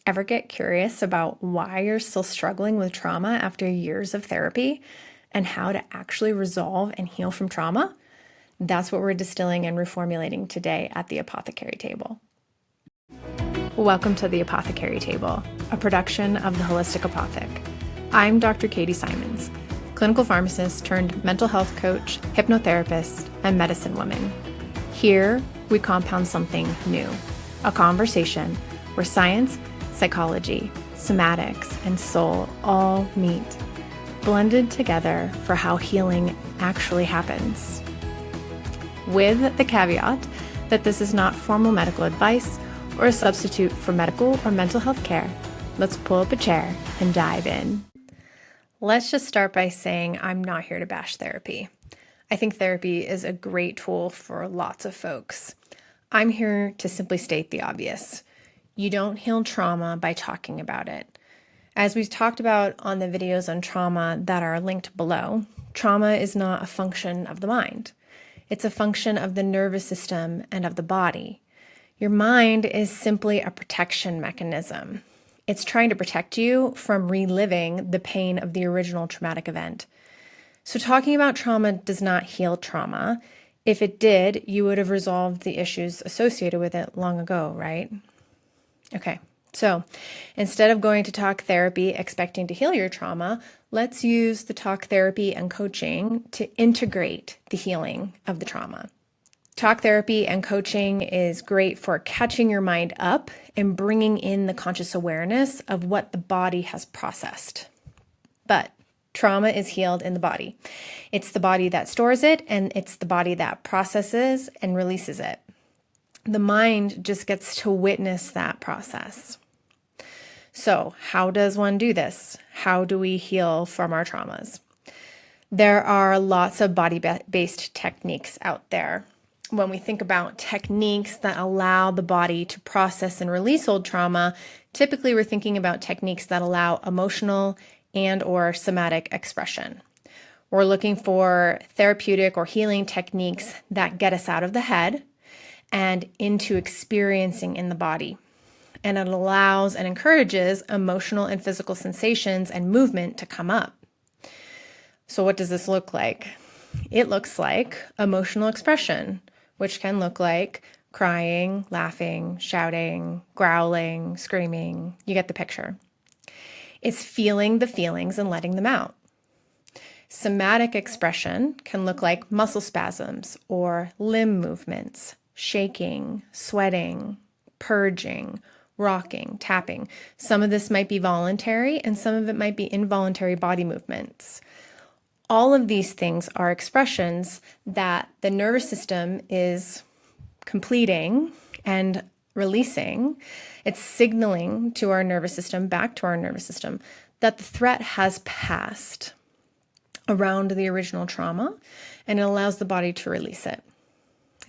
Ever get curious about why you're still struggling with trauma after years of therapy and how to actually resolve and heal from trauma? That's what we're distilling and reformulating today at the Apothecary Table. Welcome to the Apothecary Table, a production of the Holistic Apothic. I'm Dr. Katie Simons, clinical pharmacist turned mental health coach, hypnotherapist, and medicine woman. Here, we compound something new, a conversation where science, psychology, somatics, and soul all meet, blended together for how healing actually happens. With the caveat that this is not formal medical advice or a substitute for medical or mental health care, let's pull up a chair and dive in. Let's just start by saying I'm not here to bash therapy. I think therapy is a great tool for lots of folks. I'm here to simply state the obvious. You don't heal trauma by talking about it. As we've talked about on the videos on trauma that are linked below, trauma is not a function of the mind. It's a function of the nervous system and of the body. Your mind is simply a protection mechanism. It's trying to protect you from reliving the pain of the original traumatic event. So talking about trauma does not heal trauma. If it did, you would have resolved the issues associated with it long ago, right? Okay, so instead of going to talk therapy expecting to heal your trauma, let's use the talk therapy and coaching to integrate the healing of the trauma. Talk therapy and coaching is great for catching your mind up and bringing in the conscious awareness of what the body has processed. But trauma is healed in the body. It's the body that stores it, and it's the body that processes and releases it. The mind just gets to witness that process. So, how does one do this? How do we heal from our traumas? There are lots of body-based techniques out there. When we think about techniques that allow the body to process and release old trauma, typically we're thinking about techniques that allow emotional and or somatic expression. We're looking for therapeutic or healing techniques that get us out of the head and into experiencing in the body. And it allows and encourages emotional and physical sensations and movement to come up. So what does this look like? It looks like emotional expression, which can look like crying, laughing, shouting, growling, screaming. You get the picture. It's feeling the feelings and letting them out. Somatic expression can look like muscle spasms or limb movements, shaking, sweating, purging, rocking, tapping. Some of this might be voluntary and some of it might be involuntary body movements. All of these things are expressions that the nervous system is completing and releasing. It's signaling to our nervous system, back to our nervous system, that the threat has passed around the original trauma, and it allows the body to release it.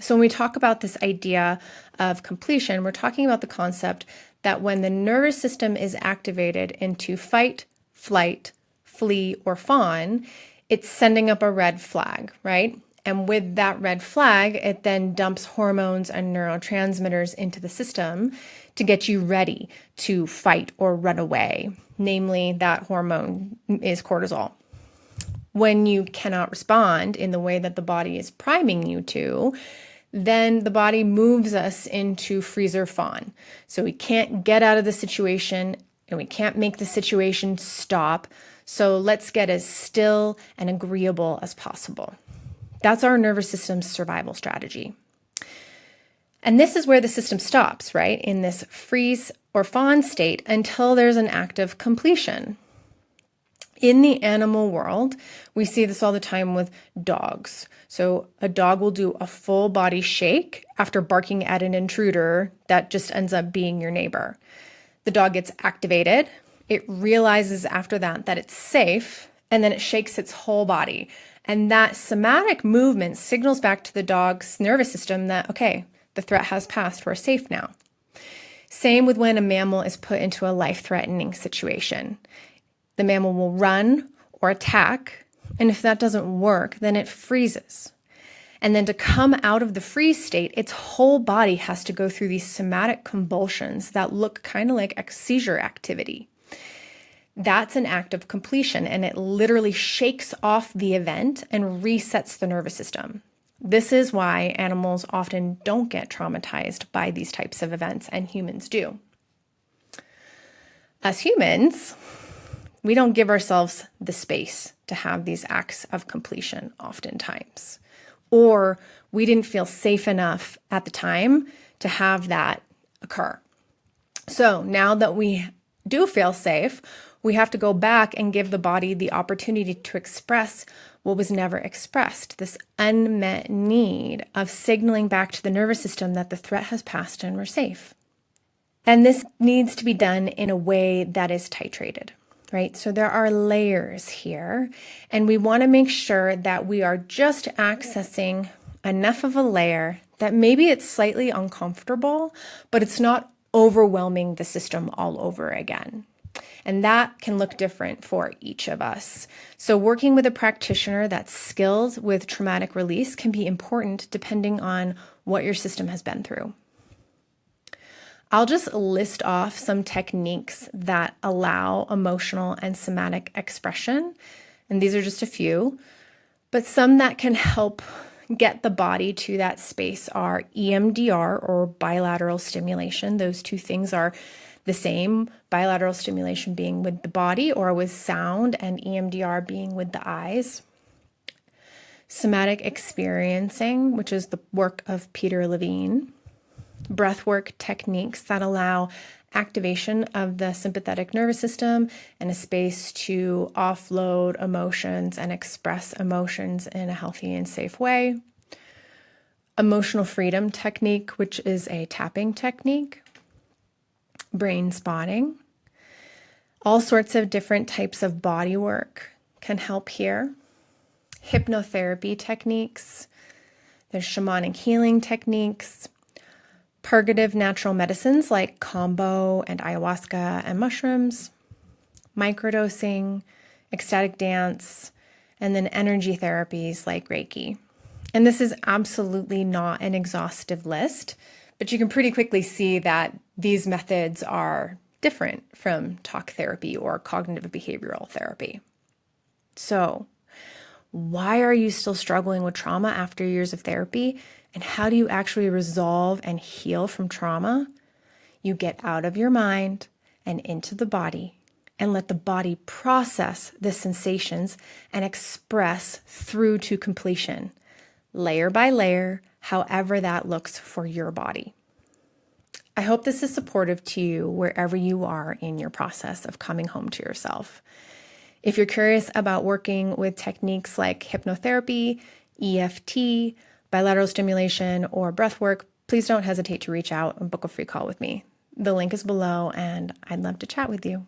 So when we talk about this idea of completion, we're talking about the concept that when the nervous system is activated into fight, flight, flee, or fawn, it's sending up a red flag, right? And with that red flag, it then dumps hormones and neurotransmitters into the system to get you ready to fight or run away. Namely, that hormone is cortisol. When you cannot respond in the way that the body is priming you to, then the body moves us into freeze or fawn. So we can't get out of the situation and we can't make the situation stop. So let's get as still and agreeable as possible. That's our nervous system's survival strategy. And this is where the system stops, right? In this freeze or fawn state until there's an act of completion. In the animal world, we see this all the time with dogs. So a dog will do a full body shake after barking at an intruder that just ends up being your neighbor. The dog gets activated. It realizes after that that it's safe, and then it shakes its whole body. And that somatic movement signals back to the dog's nervous system that, okay, the threat has passed, we're safe now. Same with when a mammal is put into a life-threatening situation. The mammal will run or attack, and if that doesn't work, then it freezes. And then to come out of the freeze state, its whole body has to go through these somatic convulsions that look kind of like seizure activity. That's an act of completion, and it literally shakes off the event and resets the nervous system. This is why animals often don't get traumatized by these types of events, and humans do. As humans, we don't give ourselves the space to have these acts of completion oftentimes, or we didn't feel safe enough at the time to have that occur. So now that we do feel safe, we have to go back and give the body the opportunity to express what was never expressed, this unmet need of signaling back to the nervous system that the threat has passed and we're safe. And this needs to be done in a way that is titrated, right? So there are layers here, and we want to make sure that we are just accessing enough of a layer that maybe it's slightly uncomfortable, but it's not overwhelming the system all over again. And that can look different for each of us. So working with a practitioner that's skilled with traumatic release can be important depending on what your system has been through. I'll just list off some techniques that allow emotional and somatic expression. And these are just a few, but some that can help get the body to that space are EMDR, or bilateral stimulation. Those two things are the same, bilateral stimulation being with the body or with sound, and EMDR being with the eyes. Somatic experiencing, which is the work of Peter Levine. Breathwork techniques that allow activation of the sympathetic nervous system and a space to offload emotions and express emotions in a healthy and safe way. Emotional freedom technique, which is a tapping technique. Brain spotting. All sorts of different types of body work can help here. Hypnotherapy techniques. There's shamanic healing techniques. Purgative natural medicines like kambo and ayahuasca and mushrooms, microdosing, ecstatic dance, and then energy therapies like Reiki. And this is absolutely not an exhaustive list, but you can pretty quickly see that these methods are different from talk therapy or cognitive behavioral therapy. So, why are you still struggling with trauma after years of therapy? And how do you actually resolve and heal from trauma? You get out of your mind and into the body and let the body process the sensations and express through to completion, layer by layer, however that looks for your body. I hope this is supportive to you wherever you are in your process of coming home to yourself. If you're curious about working with techniques like hypnotherapy, EFT, bilateral stimulation, or breath work, please don't hesitate to reach out and book a free call with me. The link is below, and I'd love to chat with you.